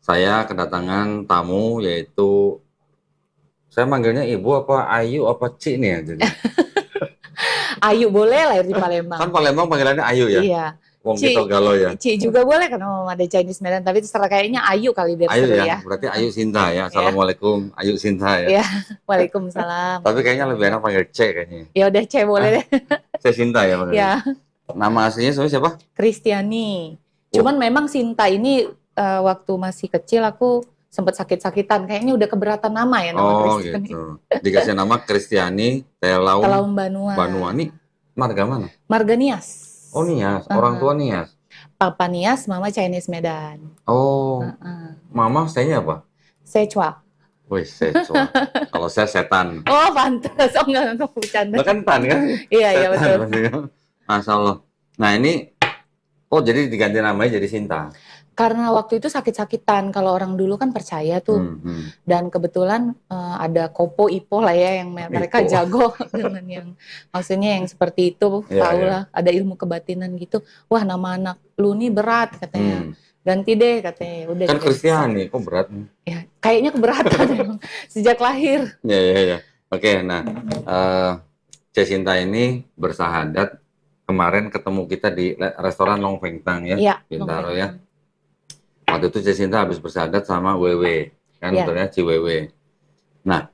saya kedatangan tamu yaitu saya manggilnya Ibu apa Ayu apa Ci nih ya jadi. Ayu boleh lahir di Kan Palembang. Palembang panggilannya Ayu ya. Iya. Wong kita Ci, galau ya. Ci juga boleh karena Mama ada Chinese Medan, tapi terserah kayaknya Ayu kali biar Ayu seru ya, ya. berarti Ayu Sinta ya. Ya, Assalamualaikum Ayu Sinta ya. ya. Waalaikumsalam Tapi kayaknya warahmatullahi lebih enak wabarakatuh. panggil C kayaknya. Ya udah C boleh Ah, deh. saya Sinta ya panggilnya. Ya, Nama aslinya sebenarnya siapa? Kristiani. Oh, Cuman memang Sinta ini waktu masih kecil aku sempat sakit-sakitan. Kayaknya udah keberatan nama ya, nama oh Kristiani. gitu. Dikasih nama Kristiani Telaum Talaum Banua. Banuani. Marga mana? Marga Nias. Oh Nias, orang tua Nias. Papa Nias, Mama Chinese Medan. Oh, Mama sayanya apa? Sechua. Wih, Secua. Kalau saya setan. Oh, pantas. Oh, enggak bercanda. Lo kan tan kan? Iya, iya Setan betul. pasti kan? Masya Allah. Nah ini, oh jadi diganti namanya jadi Sinta. Karena waktu itu sakit-sakitan. Kalau orang dulu kan percaya tuh. Dan kebetulan ada Kopo Ipo lah ya yang mereka Ipo. jago dengan yang maksudnya yang seperti itu, Iya, tahu iya. lah, ada ilmu kebatinan gitu. Wah, nama anak lu nih berat katanya. Ganti deh katanya. Udah Kan gitu. Kristiani, kok berat? Ya, kayaknya keberatan emang sejak lahir. Ya, ya, ya. Oke, nah, Cesinta ini bersahadat kemarin ketemu kita di restoran Long Feng Tang ya, Iya, Bintaro Long ya. Waktu itu Cesinta habis bersahadat sama Wewe, kan Iya. betulnya Ciwewe. Nah,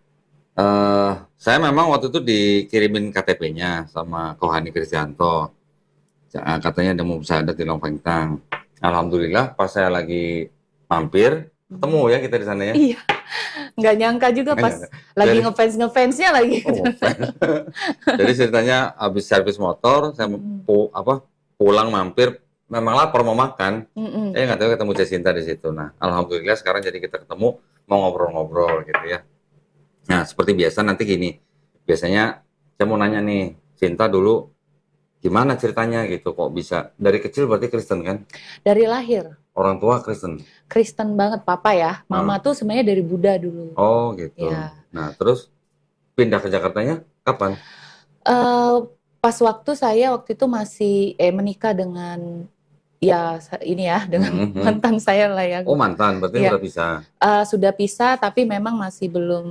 saya memang waktu itu dikirimin KTP-nya sama Kohani Kristianto. Katanya ada mau bersahadat di Long Feng Tang. Alhamdulillah pas saya lagi mampir, ketemu ya kita di sana ya. Iya, nggak nyangka juga Nggak pas nyangka. lagi Jadi- ngefansnya lagi. Oh, jadi ceritanya habis servis motor, saya pulang mampir, memang lapar mau makan. Mm-mm. Saya nggak tahu ketemu Cesinta di situ. Nah, alhamdulillah sekarang jadi kita ketemu mau ngobrol-ngobrol gitu ya. Nah, seperti biasa nanti gini, biasanya saya mau nanya nih, Cinta dulu gimana ceritanya gitu, kok bisa dari kecil berarti Kristen kan? Dari lahir Orang tua Kristen. Kristen banget papa ya. Mama tuh sebenarnya dari Buddha dulu. Oh gitu. Ya. Nah, terus pindah ke Jakartanya kapan? Pas waktu saya waktu itu masih menikah dengan ya ini ya dengan mantan saya lah ya. Oh mantan, berarti Iya. udah bisa. Sudah pisah tapi memang masih belum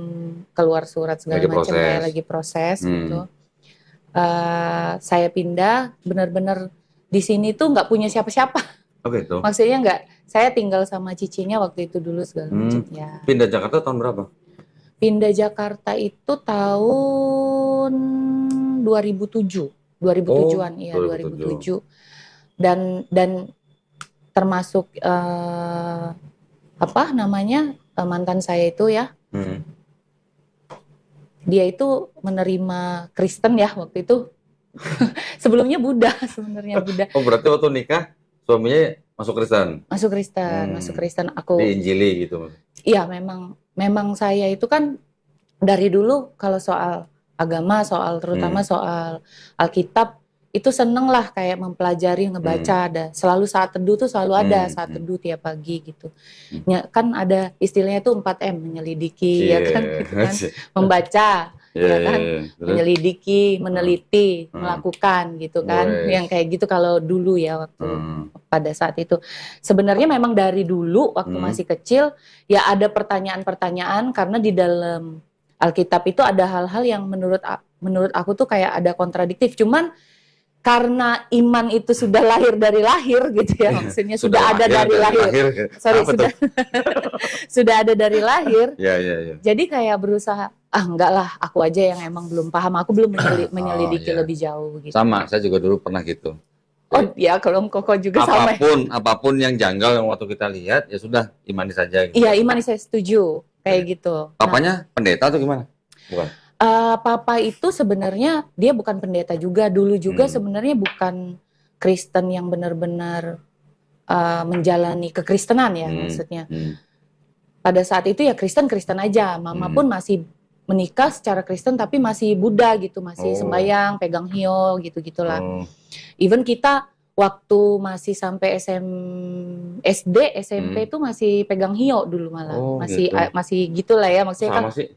keluar surat segala Lagi macam proses. kayak lagi proses gitu. Saya pindah benar-benar di sini tuh nggak punya siapa-siapa. Oh gitu. Maksudnya nggak, saya tinggal sama cicinya waktu itu dulu segala macam ya. Pindah Jakarta tahun berapa? Pindah Jakarta itu tahun 2007, 2007-an ya 2007. Dan termasuk apa namanya mantan saya itu ya. Dia itu menerima Kristen ya waktu itu. Sebelumnya Buddha sebenarnya Buddha. Oh berarti waktu nikah suaminya masuk Kristen? Masuk Kristen. Aku diinjili gitu? Iya memang saya itu kan dari dulu kalau soal agama, terutama soal Alkitab itu seneng lah kayak mempelajari, ngebaca, ada selalu saat teduh tuh selalu ada saat teduh tiap pagi gitu. Ya, kan ada istilahnya tuh 4M, menyelidiki ya kan, gitu kan, membaca ya kan, menyelidiki, meneliti, melakukan gitu kan, yang kayak gitu kalau dulu ya waktu pada saat itu. Sebenarnya memang dari dulu waktu masih kecil ya ada pertanyaan-pertanyaan karena di dalam Alkitab itu ada hal-hal yang menurut aku tuh kayak ada kontradiktif. Cuman karena iman itu sudah lahir dari lahir gitu ya, maksudnya sudah ada dari lahir. Sorry, sudah ada dari lahir. Ya. Jadi kayak berusaha, enggak lah, aku aja yang emang belum paham, aku belum menyelidiki lebih jauh gitu. Sama, saya juga dulu pernah gitu. Oh ya, kalau Koko juga sama. Apapun yang janggal yang waktu kita lihat, ya sudah imani saja. Gitu. Iya, imani saya setuju, kayak gitu. Papanya pendeta atau gimana? Bukan. Papa itu sebenarnya dia bukan pendeta juga, dulu juga sebenarnya bukan Kristen yang benar-benar menjalani kekristenan ya maksudnya. Pada saat itu ya Kristen aja, Mama pun masih menikah secara Kristen tapi masih Buddha gitu, masih sembahyang, pegang hio gitu-gitulah. Even kita waktu masih sampai SD, SMP itu masih pegang hio dulu malah, masih gitulah ya maksudnya. Sama kan, sih.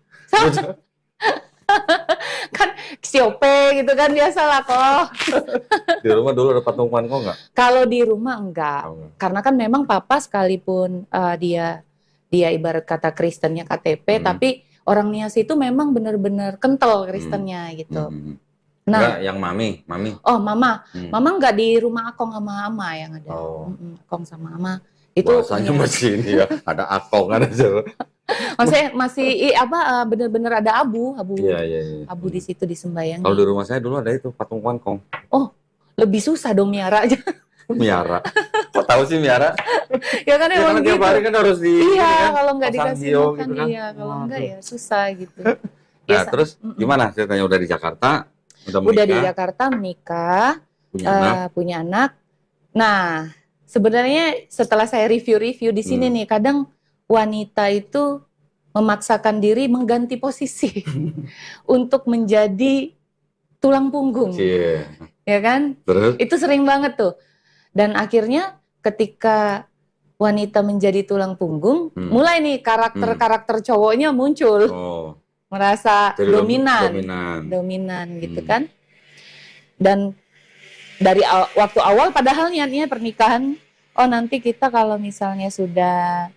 Kan siope gitu kan biasalah kok. Di rumah dulu ada patungan kok nggak? Kalau di rumah enggak. Karena kan memang papa sekalipun dia dia ibarat kata Kristennya KTP, tapi orang Nias itu memang benar-benar kental Kristennya gitu. Enggak, yang mami. Oh, mama nggak di rumah Akong sama Ama yang ada. Akong sama Ama itu bahasanya masih ini ya, ada Akong ada siapa. Maksudnya masih benar-benar ada abu Iya. abu di situ disembayangi. Kalau di rumah saya dulu ada itu patung Kongkong. Oh, lebih susah dong miara aja. Miara. Kok tahu sih miara? Ya kan emang tiap gitu. hari kan harus Iya, kan, kalau nggak dikasih makan gitu kan. iya, kalau nggak ya susah gitu. Nah, terus gimana ceritanya udah di Jakarta? Udah di Jakarta menikah, punya anak. Nah, sebenarnya setelah saya review di sini nih, kadang wanita itu memaksakan diri mengganti posisi untuk menjadi tulang punggung. Ya kan? Terus? Itu sering banget tuh. Dan akhirnya ketika wanita menjadi tulang punggung, mulai nih karakter cowoknya muncul. Merasa dominan gitu kan. Dan dari waktu awal padahal niatnya pernikahan, nanti kita kalau misalnya sudah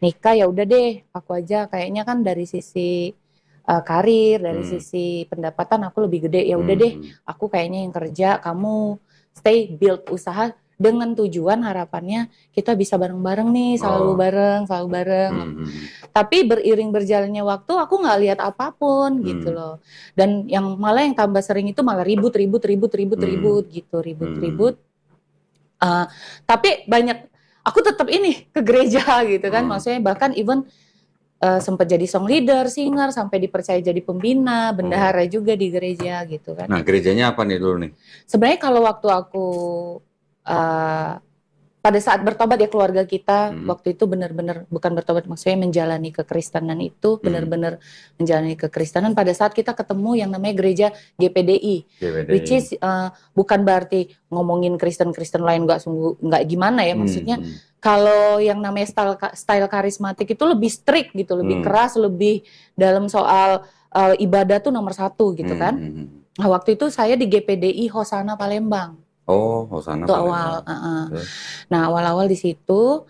nikah ya udah deh, aku aja kayaknya kan dari sisi karir, dari sisi pendapatan aku lebih gede, ya udah deh, aku kayaknya yang kerja, kamu stay build usaha dengan tujuan harapannya kita bisa bareng-bareng nih, selalu bareng. Tapi beriring berjalannya waktu aku nggak lihat apapun gitu loh. Dan yang tambah sering itu malah ribut gitu. Tapi banyak aku tetap ke gereja gitu kan. Maksudnya bahkan even sempat jadi song leader, singer, sampai dipercaya jadi pembina, bendahara juga di gereja gitu kan. Nah, gerejanya apa nih dulu nih? Sebenarnya kalau waktu aku pada saat bertobat ya keluarga kita waktu itu benar-benar bukan bertobat, maksudnya menjalani kekristenan itu benar-benar menjalani kekristenan pada saat kita ketemu yang namanya gereja GPDI. Which is bukan berarti ngomongin Kristen lain nggak gimana ya, maksudnya kalau yang namanya style karismatik itu lebih strict gitu, lebih keras, lebih dalam soal ibadah tuh nomor 1 gitu kan. Nah, waktu itu saya di GPDI Hosana Palembang. Hosana itu awal. Nah, awal-awal di situ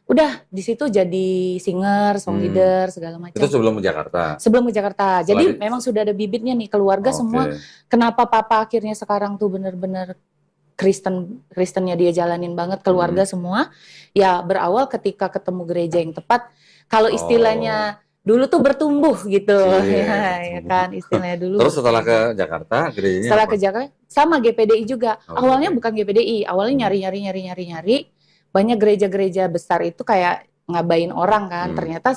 udah di situ jadi singer, song leader segala macam. Itu sebelum ke Jakarta. Sebelum ke Jakarta. Jadi memang sudah ada bibitnya nih keluarga semua. Kenapa papa akhirnya sekarang tuh benar-benar Kristennya dia jalanin banget, keluarga semua. Ya berawal ketika ketemu gereja yang tepat. Kalau istilahnya dulu tuh bertumbuh gitu, ya kan istilahnya dulu. Terus setelah ke Jakarta, gerejanya setelah apa? ke Jakarta sama GPDI juga. Awalnya bukan GPDI, awalnya nyari. Banyak gereja-gereja besar itu kayak ngabain orang kan. Ternyata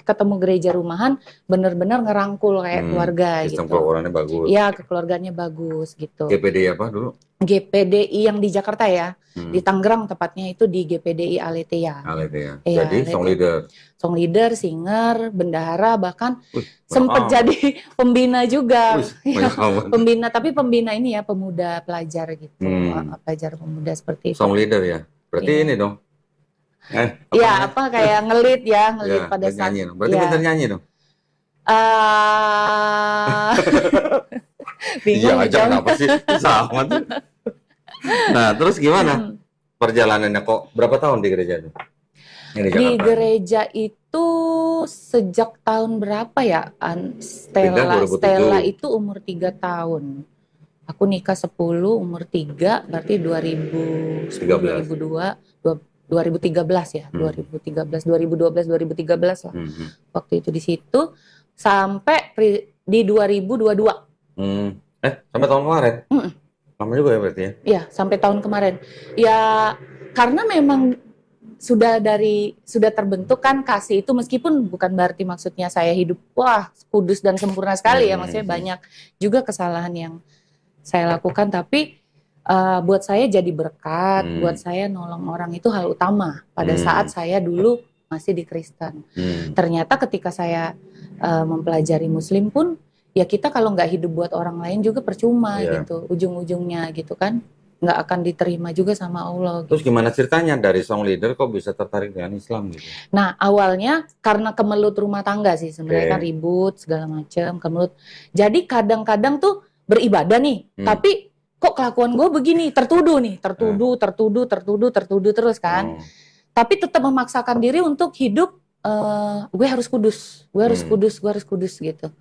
ketemu gereja rumahan bener-bener ngerangkul kayak keluarga Sistem gitu. keluarganya bagus. Iya, keluarganya bagus gitu. GPDI apa dulu? GPDI yang di Jakarta ya, di Tangerang tepatnya itu di GPDI Aletheia. Iya, jadi song leader, singer, bendahara, bahkan sempat jadi pembina juga. Pembina, tapi pembina ini ya pemuda pelajar gitu, pelajar pemuda seperti itu. Song leader ya, berarti ini dong. Iya, kayak ngelit pada saat. Nyanyi dong. Berarti bener nyanyi dong. Bingung aja kenapa sih sama tuh. Nah, terus gimana perjalanannya kok berapa tahun di gereja itu? Di gereja itu sejak tahun berapa ya? Stella itu umur 3 tahun. Aku nikah 10, umur 3, berarti 2013 ya. 2013 lah. Waktu itu di situ sampai di 2022. Sampai tahun kemarin? Lama juga ya berarti ya? Iya, sampai tahun kemarin. Ya, karena memang sudah terbentuk kan kasih itu, meskipun bukan berarti maksudnya saya hidup kudus dan sempurna sekali ya, maksudnya banyak juga kesalahan yang saya lakukan, tapi buat saya jadi berkat, buat saya nolong orang itu hal utama pada saat saya dulu masih di Kristen. Ternyata ketika saya mempelajari Muslim pun, ya kita kalau nggak hidup buat orang lain juga percuma gitu, ujung-ujungnya gitu kan, nggak akan diterima juga sama Allah. Terus gimana ceritanya dari song leader kok bisa tertarik dengan Islam gitu? Nah, awalnya karena kemelut rumah tangga sih sebenarnya, kan ribut segala macam, kemelut. Jadi kadang-kadang tuh beribadah nih, tapi kok kelakuan gue begini, tertuduh terus kan. tapi tetap memaksakan diri untuk hidup, gue harus kudus, gue harus kudus, gue harus kudus gitu.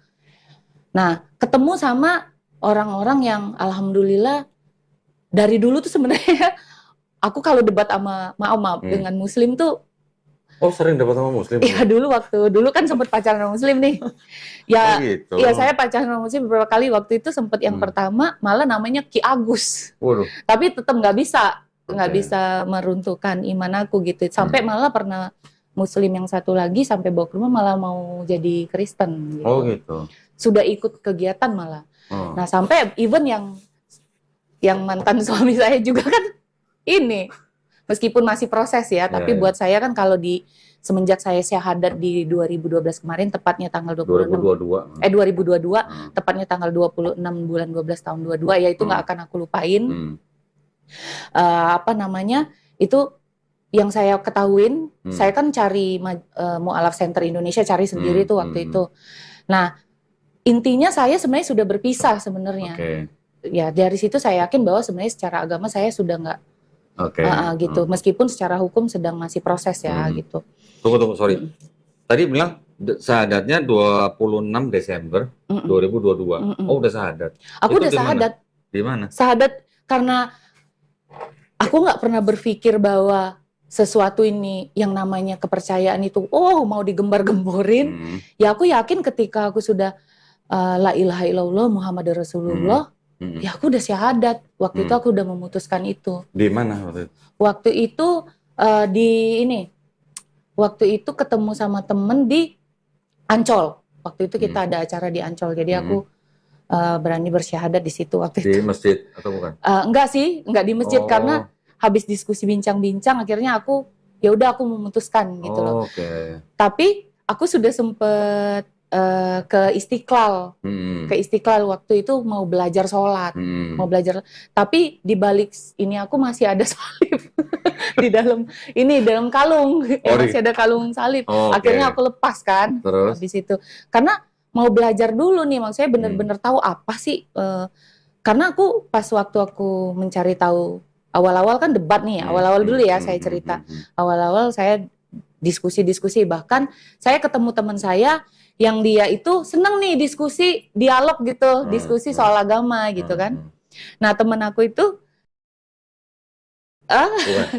Nah, ketemu sama orang-orang yang alhamdulillah dari dulu tuh sebenarnya aku kalau debat sama maaf dengan Muslim tuh. Oh, sering debat sama Muslim? Iya, dulu kan sempat pacaran sama Muslim nih. Ya, gitu. Ya saya pacaran sama Muslim beberapa kali. Waktu itu sempat yang pertama malah namanya Ki Agus. Waduh. Tapi tetap nggak bisa meruntuhkan iman aku gitu. Sampai malah pernah Muslim yang satu lagi sampai bawa ke rumah malah mau jadi Kristen. Gitu. Oh gitu. Sudah ikut kegiatan malah. Nah sampai even yang mantan suami saya juga kan ini. Meskipun masih proses ya, tapi buat saya kan kalau semenjak saya syahadat di 2012 kemarin, tepatnya tanggal 26, 2022, tepatnya tanggal 26 bulan 12 tahun 22, ya itu nggak akan aku lupain. Itu yang saya ketahuin, saya kan cari Mu'alaf Center Indonesia, cari sendiri tuh waktu itu. Nah, intinya saya sebenarnya sudah berpisah sebenarnya. Ya dari situ saya yakin bahwa sebenarnya secara agama saya sudah nggak gitu. Meskipun secara hukum sedang masih proses ya gitu. Tunggu, sorry. Tadi bilang syahadatnya 26 Desember 2022. Oh, udah syahadat. Aku udah syahadat. Di mana? Syahadat karena aku nggak pernah berpikir bahwa sesuatu ini yang namanya kepercayaan itu mau digembar-gemborin. Ya aku yakin ketika aku sudah la ilaha illallah Muhammad Rasulullah, ya aku udah syahadat. Waktu itu aku udah memutuskan itu. Di mana waktu itu? Waktu itu waktu itu ketemu sama temen di Ancol. Waktu itu kita ada acara di Ancol. Jadi aku berani bersyahadat di situ waktu itu. Di masjid atau bukan? Enggak sih, enggak di masjid karena habis diskusi bincang-bincang akhirnya aku aku memutuskan gitu loh. Tapi aku sudah sempet ke Istiqlal, waktu itu mau belajar sholat, tapi di balik ini aku masih ada salib di dalam kalung, masih ada kalung salib. Akhirnya aku lepas kan, habis itu, karena mau belajar dulu nih, maksudnya bener-bener tahu apa sih, karena aku pas waktu aku mencari tahu awal-awal kan debat nih, awal-awal dulu ya saya cerita, awal-awal saya diskusi, bahkan saya ketemu teman saya yang dia itu seneng nih diskusi, dialog gitu, diskusi soal agama gitu kan. Nah teman aku itu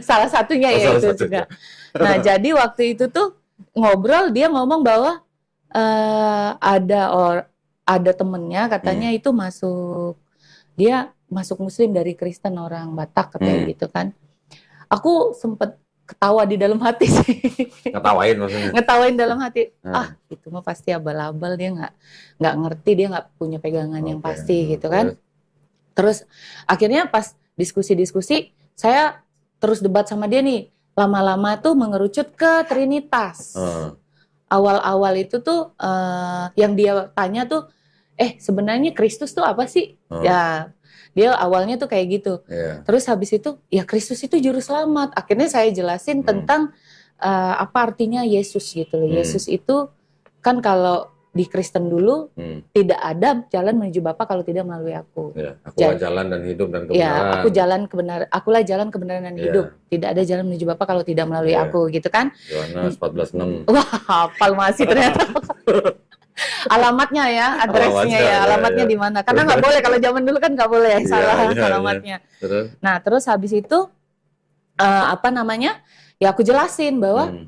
salah satunya ya itu juga. Nah jadi waktu itu tuh ngobrol, dia ngomong bahwa ada temennya katanya itu dia masuk Muslim dari Kristen, orang Batak katanya gitu kan. Aku sempet ketawa di dalam hati sih. Ngetawain maksudnya? Ngetawain dalam hati. Itu mah pasti abal-abal, dia nggak ngerti, dia nggak punya pegangan yang pasti gitu kan. Terus akhirnya pas diskusi, saya terus debat sama dia nih. Lama-lama tuh mengerucut ke Trinitas. Awal-awal itu tuh yang dia tanya tuh, sebenarnya Kristus tuh apa sih? Ya. Dia awalnya tuh kayak gitu. Terus habis itu, ya Kristus itu juru selamat. Akhirnya saya jelasin tentang apa artinya Yesus gitu loh. Yesus itu kan kalau di Kristen dulu tidak ada jalan menuju Bapa kalau tidak melalui aku. Akulah jalan dan hidup dan kebenaran. Akulah jalan kebenaran dan hidup. Tidak ada jalan menuju Bapa kalau tidak melalui aku gitu kan. Yohanes 14:6. Wah, hafal masih ternyata. Alamatnya ya, adresnya alamatnya di mana? Karena nggak boleh, kalau zaman dulu kan nggak boleh salah alamatnya. Nah terus habis itu ya aku jelasin bahwa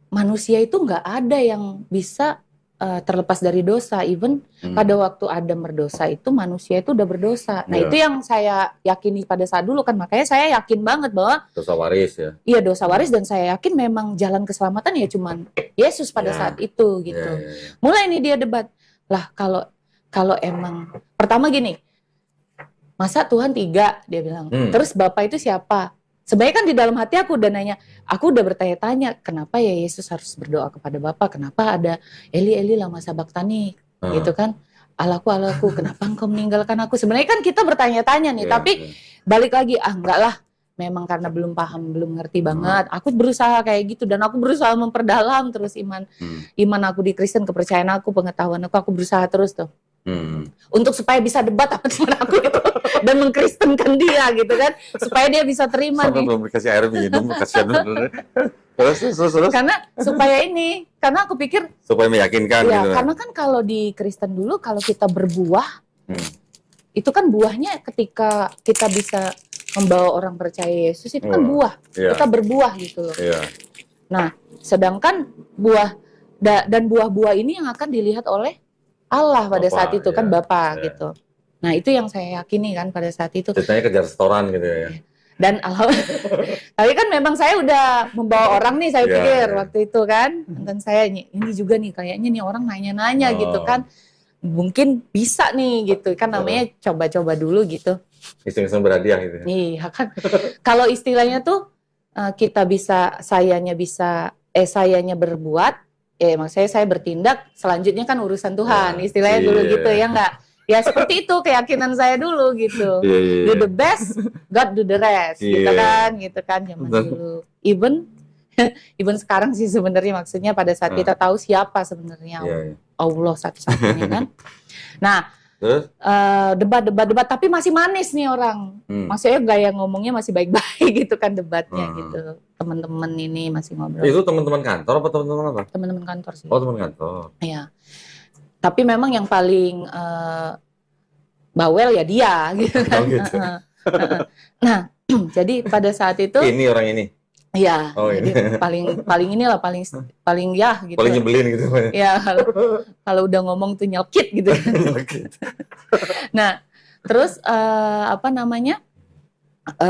manusia itu nggak ada yang bisa terlepas dari dosa. Even pada waktu Adam berdosa itu manusia itu udah berdosa. Nah itu yang saya yakini pada saat dulu kan, makanya saya yakin banget bahwa dosa waris ya. Iya dosa waris, dan saya yakin memang jalan keselamatan ya cuman Yesus pada saat itu gitu. Mulai nih dia debat lah, kalau emang pertama gini, masa Tuhan 3 dia bilang, terus Bapa itu siapa? Sebenarnya kan di dalam hati aku udah nanya, aku udah bertanya-tanya, kenapa ya Yesus harus berdoa kepada Bapa? Kenapa ada Eli Eli lama sabaktani gitu kan? Allahku, kenapa engkau meninggalkan aku? Sebenarnya kan kita bertanya-tanya nih, tapi balik lagi, enggak lah, memang karena belum paham, belum ngerti banget. Aku berusaha kayak gitu, dan aku berusaha memperdalam terus iman aku di Kristen, kepercayaan aku, pengetahuan aku berusaha terus tuh. Untuk supaya bisa debat sama teman aku itu dan mengkristenkan dia gitu kan, supaya dia bisa terima Sampai nih. belum dikasih air minum, kasihan bener. Terus. Karena supaya ini, karena aku pikir Supaya meyakinkan ya, gitu. karena kan kalau di Kristen dulu kalau kita berbuah, itu kan buahnya ketika kita bisa membawa orang percaya Yesus itu kan buah. Iya. Kita berbuah gitu loh. Iya. Nah, sedangkan buah dan buah-buah ini yang akan dilihat oleh Allah pada Bapa, saat itu kan iya. Bapa Iya. gitu. Nah, itu yang saya yakini kan pada saat itu. Ceritanya kejar setoran gitu ya. Dan tapi kan memang saya udah membawa orang nih, saya Iya, pikir iya. waktu itu kan. Dan saya ini juga nih kayaknya nih orang nanya-nanya gitu kan. Mungkin bisa nih gitu kan, namanya coba-coba dulu gitu. Iseng-iseng berhadiah gitu ya. Iya kan. Kalau istilahnya tuh kita bisa, sayanya berbuat, maksudnya saya bertindak, selanjutnya kan urusan Tuhan. Ya, Istilahnya dulu iya. gitu ya enggak? Ya seperti itu keyakinan saya dulu gitu. Iya. Do the best, God do the rest, gitu kan zaman dulu. Even sekarang sih sebenarnya, maksudnya pada saat kita tahu siapa sebenarnya Allah satu-satunya kan. Nah, terus debat, tapi masih manis nih orang. Maksudnya gaya ngomongnya masih baik-baik gitu kan debatnya gitu. Teman-teman ini masih ngobrol. Itu teman-teman kantor apa teman-teman apa? Teman-teman kantor sih. Oh, teman kantor. Iya. Tapi memang yang paling bawel ya dia gitu kan. Oh, gitu. Nah, jadi pada saat itu Ini orang ini. iya, ini. jadi paling inilah paling ya gitu. Paling nyebelin gitu. Ya, kalau udah ngomong tuh nyelkit gitu. Nah, terus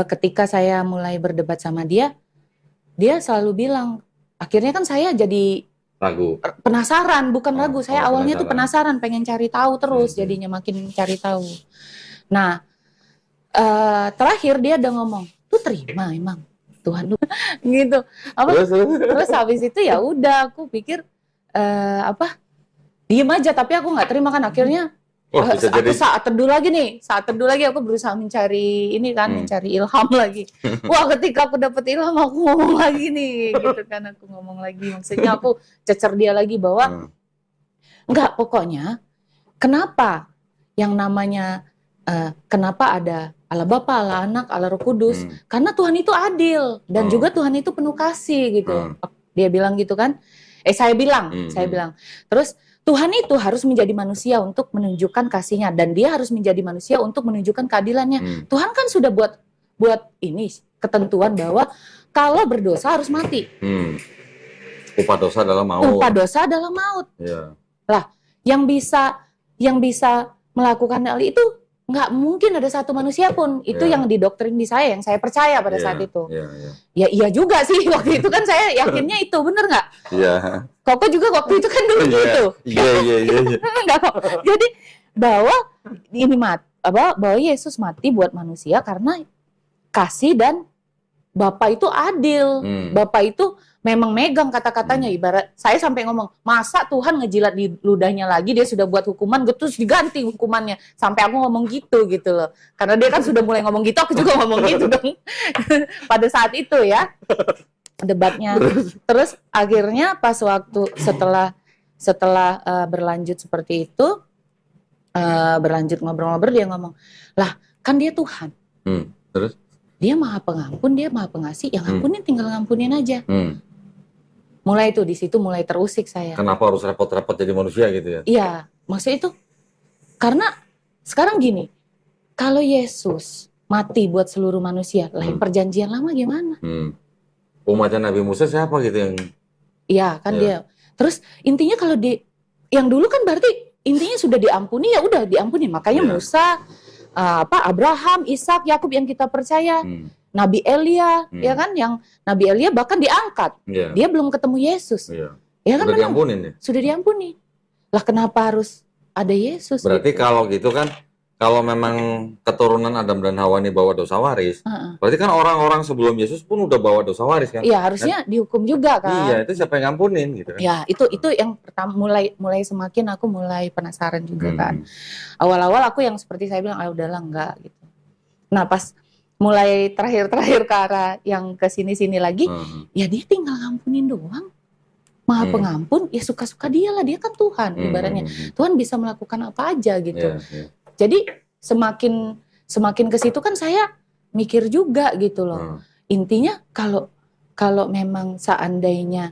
ketika saya mulai berdebat sama dia selalu bilang, akhirnya kan saya jadi ragu. Penasaran, bukan ragu. Saya awalnya tuh penasaran, pengen cari tahu terus, jadinya makin cari tahu. Nah, terakhir dia udah ngomong, "Lu terima emang Tuhan lu?" gitu. Terus habis itu ya udah, aku pikir diem aja, tapi aku nggak terima kan. Akhirnya saat teduh lagi aku berusaha mencari ini kan, mencari ilham lagi. Wah, ketika aku dapet ilham, aku ngomong lagi nih, gitu kan, aku ngomong lagi. Maksudnya aku cecer dia lagi bahwa enggak, pokoknya kenapa yang namanya kenapa ada Allah Bapa, Allah Anak, Allah Roh Kudus? Karena Tuhan itu adil dan juga Tuhan itu penuh kasih gitu. Dia bilang gitu kan. Saya bilang. Terus Tuhan itu harus menjadi manusia untuk menunjukkan kasihnya, dan dia harus menjadi manusia untuk menunjukkan keadilannya. Tuhan kan sudah buat ini ketentuan bahwa kalau berdosa harus mati. Upah dosa adalah maut. Upah dosa adalah maut. Ya. Lah, yang bisa melakukan hal itu nggak mungkin ada satu manusia pun. Itu yang didoktrin di saya, yang saya percaya pada saat itu. Ya iya juga sih, waktu itu kan saya yakinnya itu, bener nggak? Iya. Koko juga waktu itu kan dulu gitu. Iya. Enggak kok. Jadi bahwa bahwa Yesus mati buat manusia karena kasih, dan Bapa itu adil. Bapa itu memang megang kata-katanya. Ibarat saya sampai ngomong, masa Tuhan ngejilat di ludahnya lagi, dia sudah buat hukuman, terus diganti hukumannya. Sampai aku ngomong gitu loh. Karena dia kan sudah mulai ngomong gitu, aku juga ngomong gitu dong. Pada saat itu ya, debatnya. Terus akhirnya pas waktu setelah berlanjut seperti itu, berlanjut ngobrol-ngobrol, dia ngomong, lah kan dia Tuhan. Terus? Dia maha pengampun, dia maha pengasih, yang ngampunin tinggal ngampunin aja. Mulai itu, di situ mulai terusik saya. Kenapa harus repot-repot jadi manusia gitu ya? Iya, maksudnya itu karena sekarang gini, kalau Yesus mati buat seluruh manusia, lah perjanjian lama gimana? Umatnya Nabi Musa siapa gitu yang? Iya kan dia. Terus intinya kalau yang dulu kan berarti intinya sudah diampuni, ya udah diampuni. Makanya Musa, Abraham, Ishak, Yakub yang kita percaya. Nabi Elia, ya kan, yang Nabi Elia bahkan diangkat. Dia belum ketemu Yesus. Ya kan, sudah diampuni nih. Sudah diampuni. Lah kenapa harus ada Yesus? Berarti gitu? kalau gitu kan, kalau memang keturunan Adam dan Hawa ini bawa dosa waris, berarti kan orang-orang sebelum Yesus pun udah bawa dosa waris kan? Iya, harusnya dihukum juga kan? Iya, itu siapa yang ngampunin gitu kan? Ya, itu yang pertama, mulai semakin aku mulai penasaran juga kan. Awal-awal aku yang seperti saya bilang, udahlah enggak gitu. Nah, pas mulai terakhir ke arah yang ke sini-sini lagi, ya dia tinggal ngampunin doang. Maha Pengampun, ya suka-suka dia lah, dia kan Tuhan ibaratnya. Tuhan bisa melakukan apa aja gitu. Jadi semakin ke situ kan saya mikir juga gitu loh. Intinya kalau memang seandainya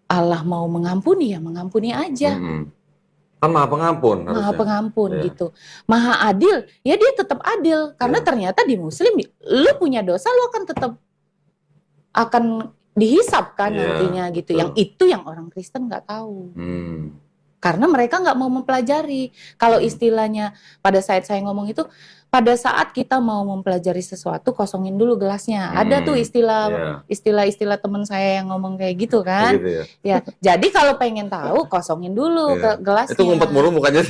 Allah mau mengampuni, ya mengampuni aja. Kan Maha Pengampun harusnya. Maha Pengampun gitu. Maha Adil, ya dia tetap adil. Karena ternyata di Muslim, lu punya dosa, lu akan tetap akan dihisap kan nantinya gitu. Yang itu yang orang Kristen nggak tahu. Karena mereka nggak mau mempelajari. Kalau istilahnya pada saat saya ngomong itu, pada saat kita mau mempelajari sesuatu, kosongin dulu gelasnya. Ada tuh istilah teman saya yang ngomong kayak gitu kan. Gitu ya. Jadi kalau pengen tahu, kosongin dulu ke gelasnya. Itu ngumpet mulu mukanya.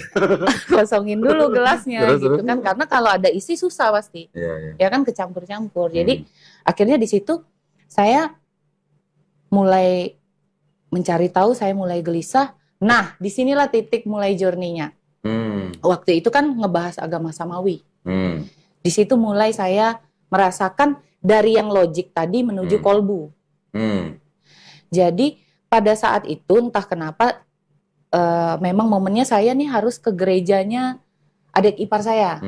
Kosongin dulu gelasnya gitu kan. Karena kalau ada isi susah pasti. Ya kan kecampur-campur. Jadi akhirnya di situ saya mulai mencari tahu, saya mulai gelisah. Nah, disinilah titik mulai journey-nya. Waktu itu kan ngebahas agama samawi. Di situ mulai saya merasakan dari yang logik tadi menuju kolbu. Jadi pada saat itu entah kenapa memang momennya saya nih harus ke gerejanya adik ipar saya.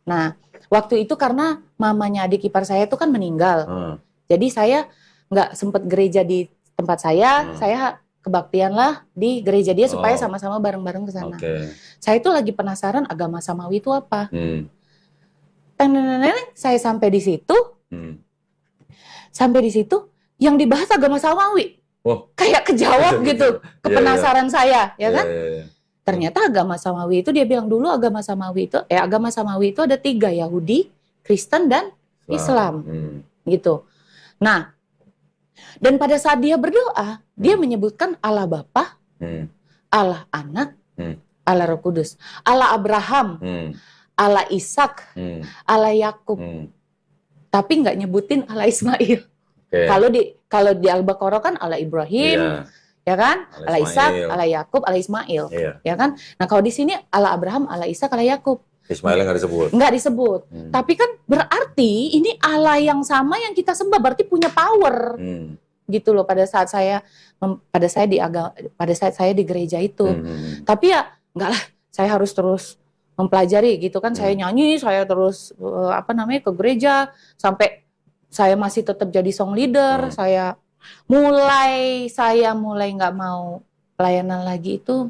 Nah, waktu itu karena mamanya adik ipar saya itu kan meninggal. Jadi saya nggak sempat gereja di tempat saya kebaktian lah di gereja dia supaya sama-sama bareng-bareng ke sana. Saya itu lagi penasaran agama samawi itu apa. Saya sampai di situ. Sampai di situ yang dibahas agama samawi. Kayak kejawab gitu, kepenasaran saya, ya kan? Ternyata agama samawi itu dia bilang dulu agama samawi itu ada 3, Yahudi, Kristen dan Islam. Gitu. Nah, dan pada saat dia berdoa, dia menyebutkan Allah Bapa, Allah Anak, Allah Roh Kudus, Allah Abraham, Allah Ishak, Allah Yakub. Tapi nggak nyebutin Allah Ismail. Kalau di Al-Baqarah kan Allah Ibrahim, ya kan? Allah Ishak, Allah Yakub, Allah Ismail, ya kan? Nah, kalau di sini Allah Abraham, Allah Ishak, Allah Yakub. Ismail nggak disebut. Nggak disebut. Tapi kan berarti ini Allah yang sama yang kita sembah, berarti punya power. Gitu loh pada saat saya di gereja itu. Tapi ya enggak lah, saya harus terus mempelajari gitu kan. Saya nyanyi, saya terus ke gereja sampai saya masih tetap jadi song leader. Saya mulai nggak mau pelayanan lagi itu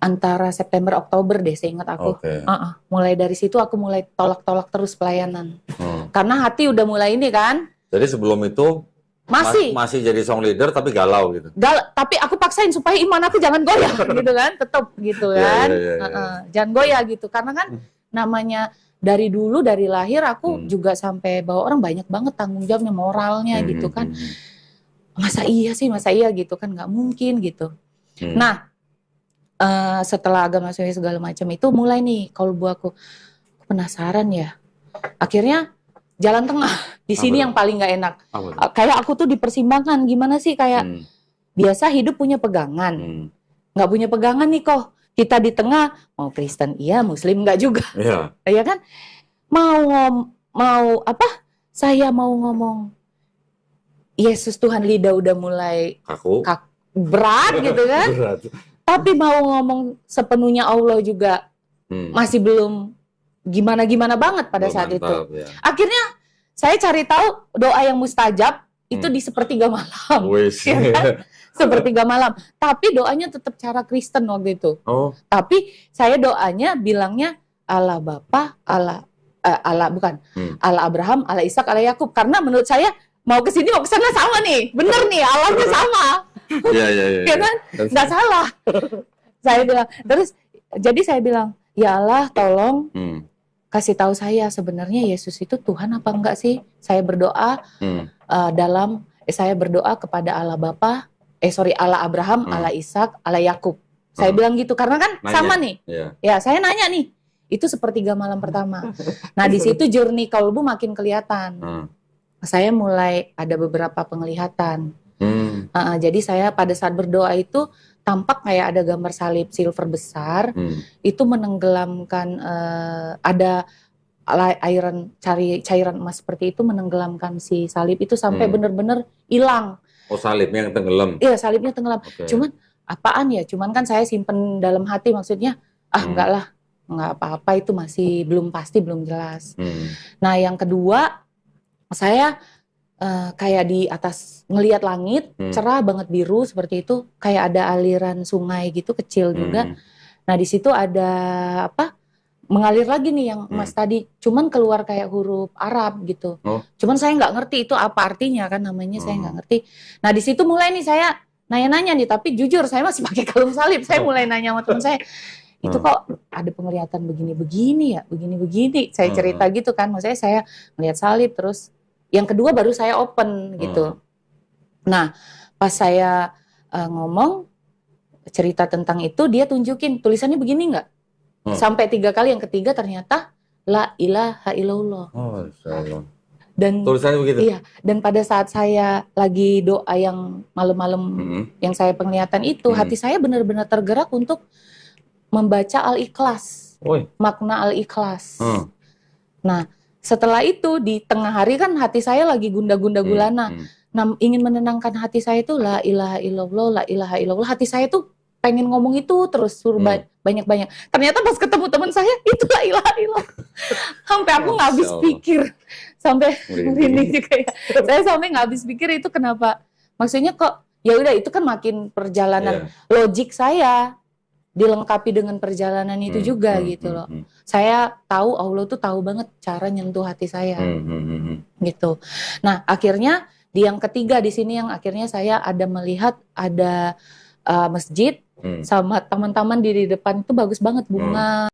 antara September Oktober deh, saya ingat aku. Mulai dari situ aku mulai tolak terus pelayanan. Karena hati udah mulai ini kan. Jadi sebelum itu masih jadi song leader tapi galau gitu. Tapi aku paksain supaya iman aku jangan goyah gitu kan, tetap gitu kan. Jangan goyah gitu. Karena kan namanya dari dulu dari lahir aku juga sampai bawa orang banyak banget tanggung jawabnya, moralnya gitu kan. Masa iya gitu kan, nggak mungkin gitu. Nah, setelah agama segala macam itu mulai nih kalbu aku penasaran ya. Akhirnya jalan tengah di sini yang paling nggak enak. Kayak aku tuh dipersimbangkan gimana sih, kayak biasa hidup punya pegangan, nggak punya pegangan nih kok. Kita di tengah mau Kristen iya, Muslim nggak juga, ya kan? Mau apa? Saya mau ngomong Yesus Tuhan, lidah udah mulai kaku berat gitu kan. Tapi mau ngomong sepenuhnya Allah juga masih belum gimana-gimana banget pada saat itu. Akhirnya saya cari tahu doa yang mustajab itu di sepertiga malam. Ya kan? Sepertiga malam. Tapi doanya tetap cara Kristen waktu itu. Tapi saya doanya bilangnya Allah Bapa, Allah Abraham, Allah Ishak, Allah Yakub. Karena menurut saya mau ke sini mau ke sana sama nih. Bener nih, Allahnya sama. Ya kan? Nggak salah. Saya bilang. Terus jadi saya bilang, ya Allah tolong kasih tahu saya sebenarnya Yesus itu Tuhan apa enggak sih? Saya berdoa saya berdoa kepada Allah Bapa, Allah Abraham, Allah Ishak, Allah Yakub. Saya bilang gitu karena kan sama nih. Ya, saya nanya nih. Itu sepertiga malam pertama. Nah, di situ journey kalbu makin kelihatan. Saya mulai ada beberapa penglihatan. Jadi saya pada saat berdoa itu tampak kayak ada gambar salib silver besar, itu menenggelamkan ada cairan emas seperti itu menenggelamkan si salib itu sampai benar-benar hilang. Oh, salibnya yang tenggelam. Iya, salibnya tenggelam. Oke. Cuman apaan ya? Cuman kan saya simpen dalam hati, maksudnya enggak lah, enggak apa-apa, itu masih belum pasti, belum jelas. Nah, yang kedua, saya kayak di atas ngelihat langit cerah banget biru seperti itu, kayak ada aliran sungai gitu kecil juga. Nah, di situ ada apa? Mengalir lagi nih yang emas tadi, cuman keluar kayak huruf Arab gitu. Cuman saya nggak ngerti itu apa artinya kan, namanya saya nggak ngerti. Nah, di situ mulai nih saya nanya-nanya nih, tapi jujur saya masih pakai kalung salib. Saya mulai nanya sama teman saya, itu kok ada penglihatan begini-begini ya, begini-begini. Saya cerita gitu kan, maksudnya saya melihat salib, terus yang kedua baru saya open gitu. Nah, pas saya ngomong cerita tentang itu, dia tunjukin tulisannya begini nggak? Sampai 3 kali, yang ketiga ternyata la ilaha illallah. Oh, insyaallah. Dan tulisannya begitu. Iya, dan pada saat saya lagi doa yang malam-malam yang saya penglihatan itu, hati saya benar-benar tergerak untuk membaca Al-Ikhlas. Makna Al-Ikhlas. Nah, setelah itu di tengah hari kan hati saya lagi gunda-gunda gulana. Nah, ingin menenangkan hati saya itu la ilaha illallah, la ilaha illallah. Hati saya tuh pengen ngomong itu terus, suruh banyak-banyak. Ternyata pas ketemu teman saya, itu la ilaha illallah. Sampai aku nggak habis pikir. Sampai merinding juga ya. Saya sampai nggak habis pikir itu kenapa. Maksudnya kok, ya udah itu kan makin perjalanan logik saya dilengkapi dengan perjalanan itu juga gitu loh. Saya tahu Allah tuh tahu banget cara nyentuh hati saya. Gitu. Nah, akhirnya di yang ketiga di sini yang akhirnya saya ada melihat ada masjid sama taman-taman di depan itu bagus banget bunga.